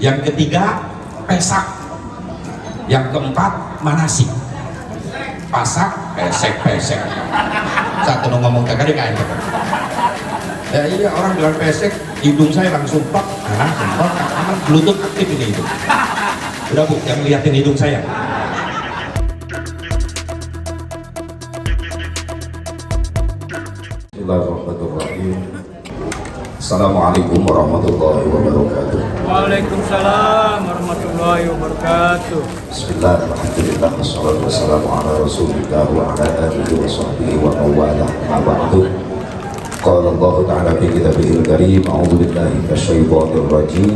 yang ketiga pesak, yang keempat manasik. Pasak, pesek. Satu ngomong tadi kayak gitu. Ya iya, orang bilang pesek, hidung saya langsung pak, aman, bluetooth aktif ini itu. Udah Bu, yang liatin hidung saya. Bismillahirrahmanirrahim. Assalamualaikum warahmatullahi wabarakatuh. Waalaikumsalam warahmatullahi wabarakatuh. Bismillahirrahmanirrahim. Wassalatu wassalamu ala rasulillah wa ala alihi wa sahbihi wa mawalah. Ma ba'du. Qala Allah ta'ala fi kitabihil karim, a'udzu billahi minasyaitonir rajim.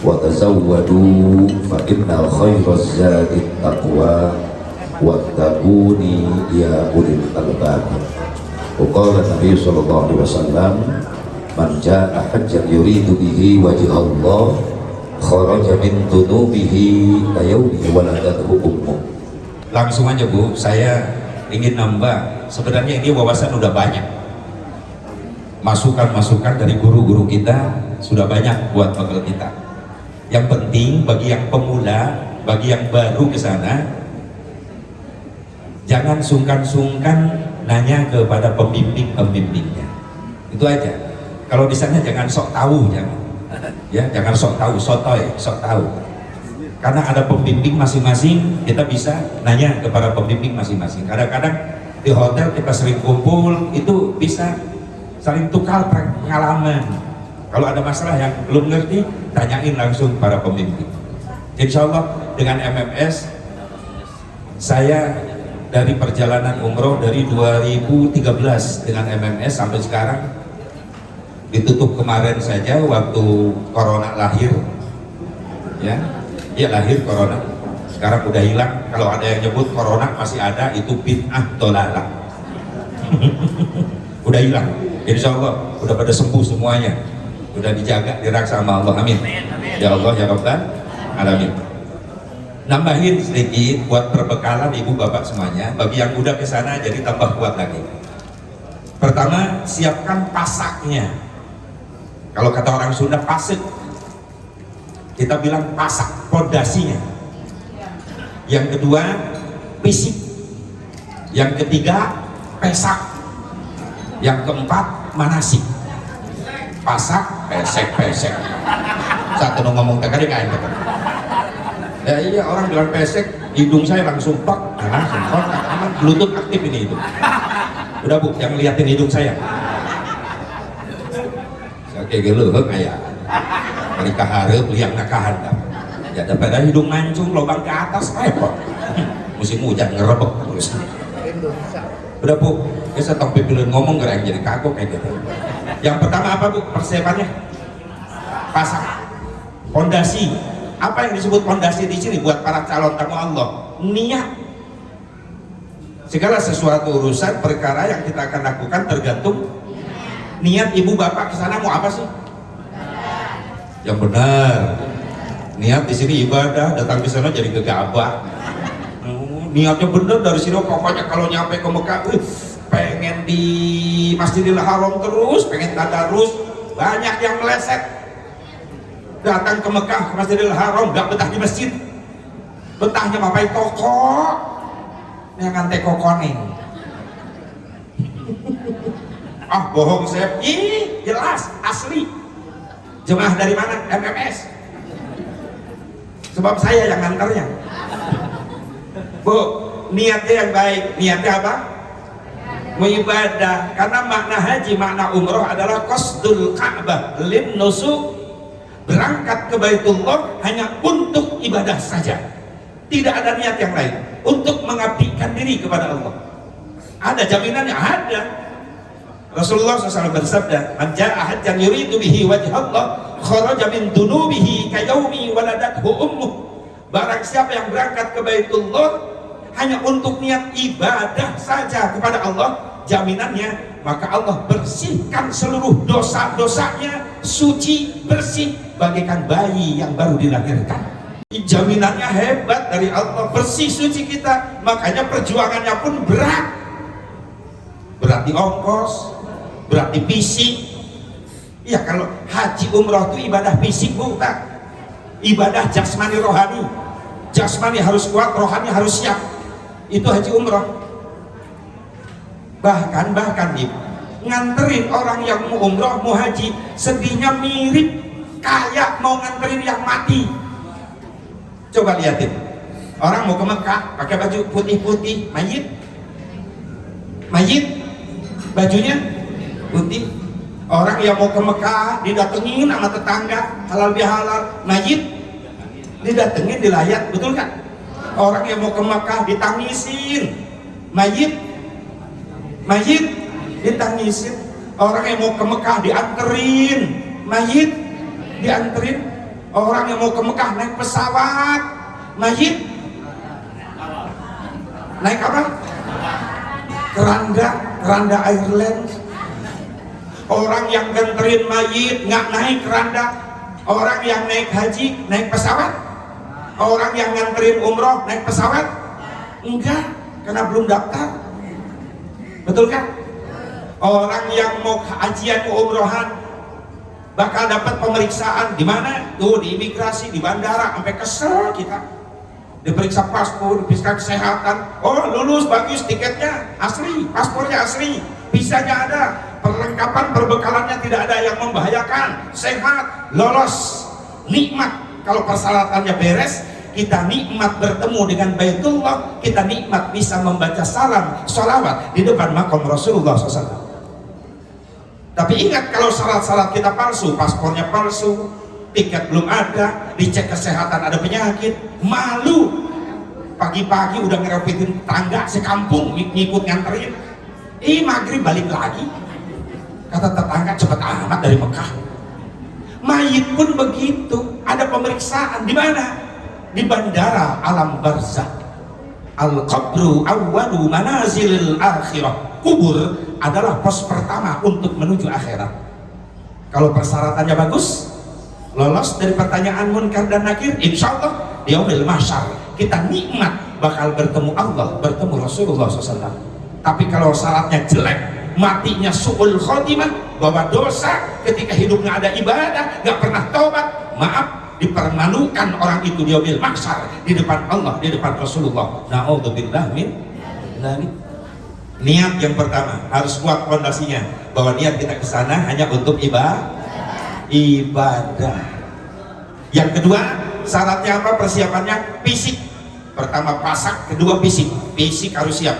Wa tazawwadu fa inna khairaz zadi taqwa wattaquni ya ulil albab. Qala Nabi sallallahu alaihi wasallam, man jaa hajjan yuridu bihi wajha Allah kharaja min dunubihi kayawmi waladathu ummuh. Langsung aja Bu, saya ingin nambah. Sebenarnya ini wawasan udah banyak, masukan-masukan dari guru-guru kita sudah banyak buat bekal kita. Yang penting bagi yang pemula, bagi yang baru ke sana, jangan sungkan-sungkan nanya kepada pembimbing-pembimbingnya. Itu aja. Kalau di sana jangan sok tahu, jangan sok tahu, sotoy, sok tahu. Karena ada pembimbing masing-masing, kita bisa nanya kepada pembimbing masing-masing. Kadang-kadang di hotel kita sering kumpul, itu bisa saling tukar pengalaman. Kalau ada masalah yang belum ngerti, tanyain langsung para pembimbing. Insya Allah dengan MMS, saya dari perjalanan umroh dari 2013 dengan MMS sampai sekarang, ditutup kemarin saja waktu corona lahir, ya lahir corona, sekarang udah hilang. Kalau ada yang nyebut corona masih ada, itu bid'ah dolalah. Udah hilang, insya Allah udah pada sembuh semuanya, udah dijaga, diraksa sama Allah, amin ya Allah ya Rabbal alamin. Nambahin sedikit buat perbekalan ibu bapak semuanya, bagi yang udah ke sana jadi tambah kuat lagi. Pertama, siapkan pasaknya. Kalau kata orang Sunda pasek, kita bilang pasak, pondasinya. Yang kedua pisik, yang ketiga pesak, yang keempat manasik. Pasak, pesek. Satu ngomong tadi kayak gitu. Ya iya, orang bilang pesek, hidung saya langsung pak, aman, bluetooth aktif ini itu. Udah Bu, yang liatin hidung saya. Saya kayak gitu kayak mereka harap liang nakahan. Ya daripada hidung mancung lubang ke atas repot. Musim hujan ngerebek terus. Udah Bu, saya tong pipilin ngomong gerang jadi kagok kayak gitu. Yang pertama apa Bu persiapannya? Pasak, pondasi. Apa yang disebut pondasi di sini buat para calon tamu Allah? Niat. Segala sesuatu urusan perkara yang kita akan lakukan tergantung niat. Ibu bapak ke sana mau apa sih? Yang benar. Niat di sini ibadah, datang ke sana jadi gegabah. Niatnya benar dari sini, pokoknya kalau nyampe ke Mekah, pengen di Masjidil Haram terus, pengen tadarus. Banyak yang meleset. Datang ke Mekah, ke Masjidil Haram, gak betah di masjid, betahnya mapai toko yang ngante kokoning. Bohong saya, jelas asli. Jemaah dari mana? MMS, sebab saya yang ngantarnya. Bu, niatnya yang baik. Niatnya apa? Mengibadah. Karena makna haji, makna umroh adalah qasdul Ka'bah lin nusuk, berangkat ke Baitullah hanya untuk ibadah saja, tidak ada niat yang lain, untuk mengabdikan diri kepada Allah. Ada jaminannya, ada. Rasulullah SAW bersabda, man jaa hajjan yuridu bihi wajha Allah kharaja min dunubihi kayawmi waladathu ummuh. Barang siapa yang berangkat ke Baitullah hanya untuk niat ibadah saja kepada Allah, jaminannya maka Allah bersihkan seluruh dosa-dosanya, suci, bersih, bagaikan bayi yang baru dilahirkan. Jaminannya hebat dari Allah, bersih suci kita. Makanya perjuangannya pun berat. Berat di ongkos, berat di fisik. Ya kalau haji umroh itu ibadah fisik bukan. ibadah jasmani rohani. Jasmani harus kuat, rohani harus siap. Itu haji umroh. Bahkan nih, nganterin orang yang mau umroh, mau haji, sedihnya mirip kayak mau nganterin yang mati. Coba lihatin, orang mau ke Mekah pakai baju putih-putih, mayit, bajunya putih. Orang yang mau ke Mekah didatengin sama tetangga, halal bihalal, mayit didatengin, dilayat, betul kan? Orang yang mau ke Mekah ditangisin, mayit ditangisin. Orang yang mau ke Mekah dianterin, mayit dianterin. Orang yang mau ke Mekah naik pesawat, mayit naik apa? Keranda Airlines. Orang yang nganterin mayit nggak naik keranda. Orang yang naik haji naik pesawat. Orang yang nganterin umroh naik pesawat? Enggak, karena belum daftar. Betul kan? Orang yang mau hajian, mau umrohan bakal dapat pemeriksaan di mana? Tuh di imigrasi, di bandara, sampai kesel kita. Diperiksa paspor, diperiksa kesehatan. Oh, lulus, bagus, tiketnya asli, paspornya asli, visanya ada, perlengkapan perbekalannya tidak ada yang membahayakan, sehat, lolos, nikmat. Kalau persyaratannya beres, kita nikmat bertemu dengan Baitullah, kita nikmat bisa membaca salam, sholawat di depan makam Rasulullah SAW. Tapi ingat, kalau syarat-syarat kita palsu, paspornya palsu, tiket belum ada, dicek kesehatan ada penyakit, malu. Pagi-pagi udah ngerepetin tangga sekampung ngikut nganterin, maghrib balik lagi. Kata tetangga, cepet amat dari Mekah. Mayit pun begitu, ada pemeriksaan di mana? Di bandara alam barzakh. Al-qabru awwalu manazilil akhirah. Kubur adalah pos pertama untuk menuju akhirat. Kalau persyaratannya bagus, lolos dari pertanyaan munkar dan nakir, insya Allah di yaumil mahsyar kita nikmat bakal bertemu Allah, bertemu Rasulullah SAW. Tapi kalau syaratnya jelek, matinya su'ul khotimah, bahwa dosa, ketika hidupnya ada ibadah, gak pernah taubat, maaf, dipermalukan orang itu di yaumil mahsyar, di depan Allah, di depan Rasulullah. Na'udzubillah min dzalik. Niat yang pertama harus kuat fondasinya, bahwa niat kita ke sana hanya untuk ibadah. Yang kedua, syaratnya apa? Persiapannya fisik. Pertama pasak, kedua fisik. Fisik harus siap.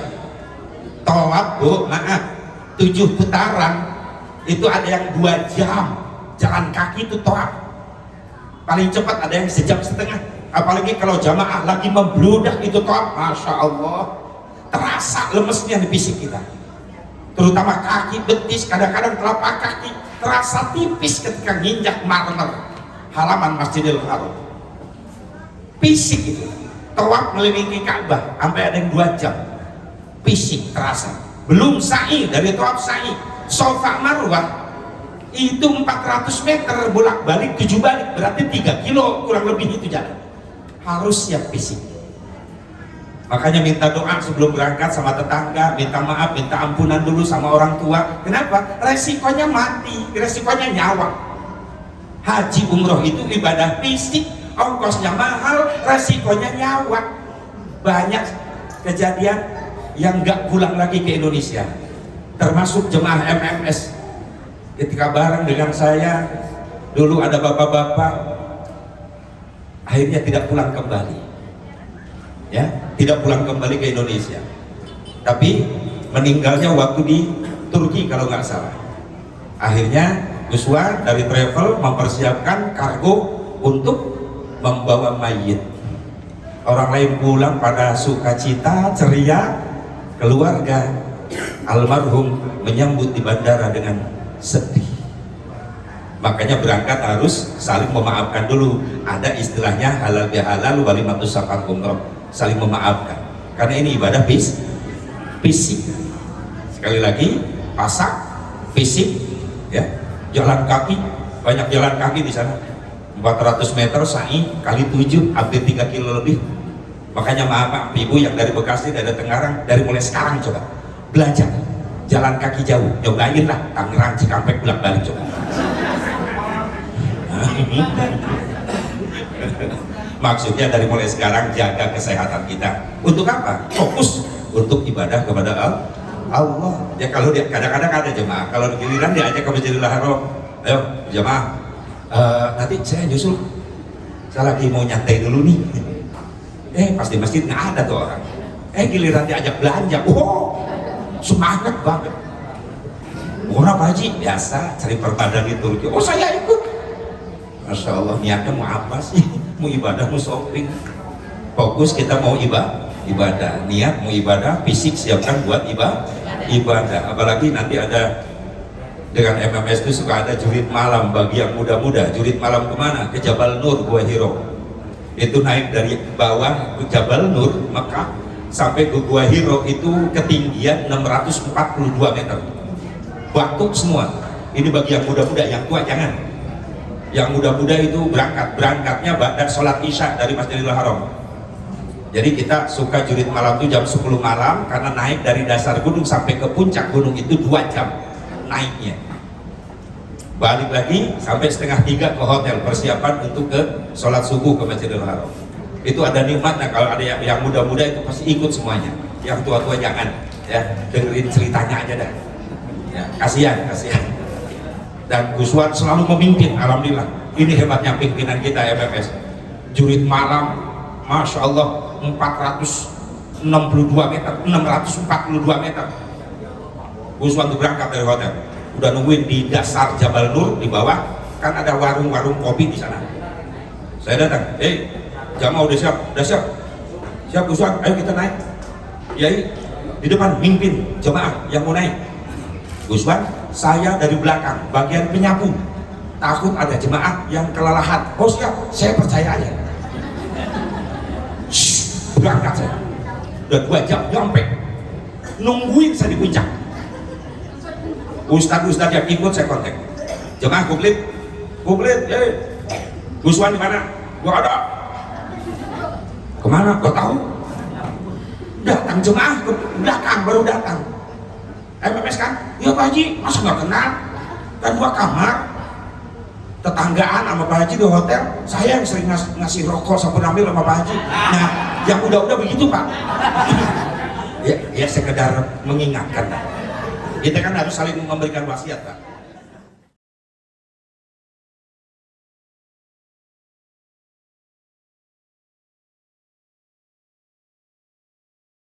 Tawaf, Bu, maaf, 7 putaran itu ada yang 2 jam. Jalan kaki itu tawaf. Paling cepat ada yang 1,5 jam. Apalagi kalau jamaah lagi membludak itu tawaf, masya Allah, terasa lemesnya di fisik kita. Terutama kaki, betis, kadang-kadang telapak kaki terasa tipis ketika nginjak marmer halaman Masjidil Haram. Fisik itu. Tawaf melilingi Ka'bah sampai ada yang 2 jam. Fisik terasa. Belum sa'i, dari tawaf sa'i, Safa Marwah itu 400 meter bolak-balik, 7 balik, berarti 3 kilo kurang lebih itu jalan. Harus siap fisik. Makanya minta doa sebelum berangkat sama tetangga, minta maaf, minta ampunan dulu sama orang tua. Kenapa? Resikonya mati, resikonya nyawa. Haji umroh itu ibadah fisik, ongkosnya mahal, resikonya nyawa. Banyak kejadian yang nggak pulang lagi ke Indonesia, termasuk jemaah MMS. Ketika bareng dengan saya dulu ada bapak-bapak, akhirnya tidak pulang kembali, ya, tidak pulang kembali ke Indonesia, tapi meninggalnya waktu di Turki kalau nggak salah. Akhirnya Guswa dari travel mempersiapkan kargo untuk membawa mayit. Orang lain pulang pada sukacita, ceria, keluarga almarhum menyambut di bandara dengan sedih. Makanya berangkat harus saling memaafkan dulu. Ada istilahnya halal bihalal walimatus safar umroh, saling memaafkan. Karena ini ibadah fisik. Sekali lagi, pasak fisik, ya, jalan kaki, banyak jalan kaki di sana. 400 meter sa'i kali 7, hampir 3 kilo lebih. Makanya maaf ibu yang dari Bekasi, dari Tengarang, dari mulai sekarang coba belajar jalan kaki jauh, nyobain lah Tangerang Cikampek bolak-balik coba. Maksudnya dari mulai sekarang jaga kesehatan kita. Untuk apa? Fokus untuk ibadah kepada Allah. Ya kalau dia kadang-kadang ada jemaah, kalau giliran diajak ke Masjidil Haram, ayo jemaah, nanti saya justru saya lagi mau nyantai dulu nih. Pasti masjid nggak ada tuh orang. Giliran diajak belanja, semangat banget. Orang Pak Haji biasa cari perpadan di Turki. Oh saya ikut. Masya Allah, niatnya mau apa sih? Mau ibadah, mau shopping. Fokus kita mau ibadah. Niat mau ibadah, fisik siapkan buat ibadah. Apalagi nanti ada dengan MMS itu suka ada jurit malam bagi yang muda-muda. Jurit malam kemana? Ke Jabal Nur, Gua Hiro. Itu naik dari bawah ke Jabal Nur, Mekah, sampai ke Gua Hiro itu ketinggian 642 meter. Batuk semua. Ini bagi yang muda-muda, yang tua jangan. Yang muda-muda itu berangkatnya pada sholat isya dari Masjidil Haram. Jadi kita suka jurit malam itu jam 10 malam karena naik dari dasar gunung sampai ke puncak gunung itu 2 jam naiknya. Balik lagi sampai 2:30 ke hotel persiapan untuk ke sholat subuh ke Masjidil Haram. Itu ada nikmatnya. Kalau ada yang muda-muda itu pasti ikut semuanya. Yang tua-tua jangan, ya dengerin ceritanya aja dah. Ya, kasihan. Dan Gus Wan selalu memimpin, alhamdulillah. Ini hebatnya pimpinan kita MMS. Jurit malam, masya Allah 462 meter, 642 meter. Gus Wan tuh berangkat dari hotel, udah nungguin di dasar Jabal Nur di bawah, kan ada warung-warung kopi di sana. Saya datang, jamaah udah siap, siap Gus Wan, ayo kita naik. Yai di depan mimpin jamaah yang mau naik. Gus Wan, saya dari belakang bagian penyapu, takut ada jemaah yang kelelahan. Oh siap, saya percaya aja. Berangkat saya, udah 2 jam nyampe, nungguin saya di puncak. Ustadz yang ikut saya kontak, jemaah kuklit, Gus Wan di mana? Gua ada. Kemana? Gua tahu. Datang jemaah ke belakang, baru datang. MMS kan? Ya Pak Haji, masa nggak kenal? Kan 2 kamar, tetanggaan sama Pak Haji di hotel. Saya yang sering ngasih rokok sabun ambil sama Pak Haji. Nah, yang udah begitu Pak. Ya sekedar mengingatkan. Kita kan harus saling memberikan wasiat Pak.